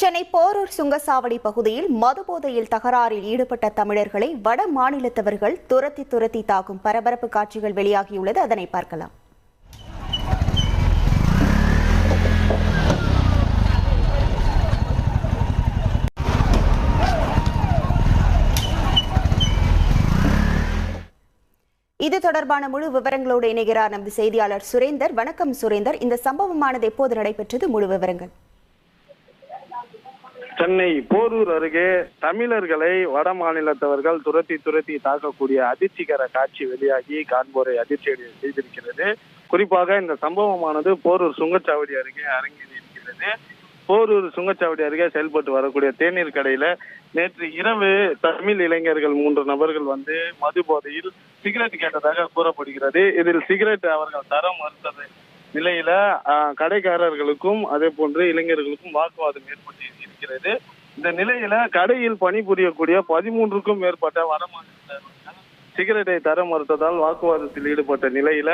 சென்னை போரூர் சுங்கசாவடி பகுதியில் மதுபோதையில் தகராறில் ஈடுபட்ட தமிழர்களை வட மாநிலத்தவர்கள் துரத்தி தாக்கும் பரபரப்பு காட்சிகள் வெளியாகியுள்ளது. அதனை பார்க்கலாம். இது தொடர்பான முழு விவரங்களோடு இணைகிறார் நமது செய்தியாளர் சுரேந்தர். வணக்கம் சுரேந்தர், இந்த சம்பவமானது எப்போது நடைபெற்றது? முழு விவரங்கள். சென்னை போரூர் அருகே தமிழர்களை வட மாநிலத்தவர்கள் துரத்தி தாக்கக்கூடிய அதிர்ச்சிகர காட்சி வெளியாகி காண்போரை அதிர்ச்சி செய்திருக்கிறது. குறிப்பாக இந்த சம்பவமானது போரூர் சுங்கச்சாவடி அருகே அரங்கேறியிருக்கிறது. போரூர் சுங்கச்சாவடி அருகே செயல்பட்டு வரக்கூடிய தேநீர் கடையில நேற்று இரவு தமிழ் இளைஞர்கள் 3 நபர்கள் வந்து மது போதையில் சிகரெட் கேட்டதாக கூறப்படுகிறது. இதில் சிகரெட் அவர்கள் தர மறுத்தது நிலையில கடைக்காரர்களுக்கும் அதே போன்று இளைஞர்களுக்கும் வாக்குவாதம் ஏற்பட்டு இருக்கிறது. இந்த நிலையில கடையில் பணிபுரியக்கூடிய 13க்கும் மேற்பட்ட வடமாநிலத்தவர்கள் சிகரெட்டை தர மறுத்ததால் வாக்குவாதத்தில் ஈடுபட்ட நிலையில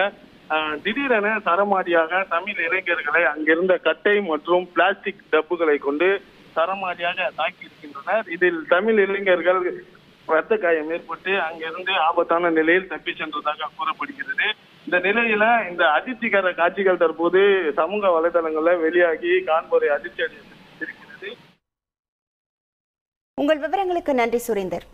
திடீரென சரமாரியாக தமிழ் இளைஞர்களை அங்கிருந்த கட்டை மற்றும் பிளாஸ்டிக் டப்புகளை கொண்டு சரமாரியாக தாக்கி இருக்கின்றனர். இதில் தமிழ் இளைஞர்கள் ரத்த காயம் ஏற்பட்டு அங்கிருந்து ஆபத்தான நிலையில் தப்பி சென்றதாக கூறப்படுகிறது. இந்த நிலையில இந்த அதிர்ச்சிகர காட்சிகள் தற்போது சமூக வலைதளங்கள்ல வெளியாகி காண்போரை அதிர்ச்சி அடைந்திருக்கிறது. உங்கள் விவரங்களுக்கு நன்றி சுரேந்தர்.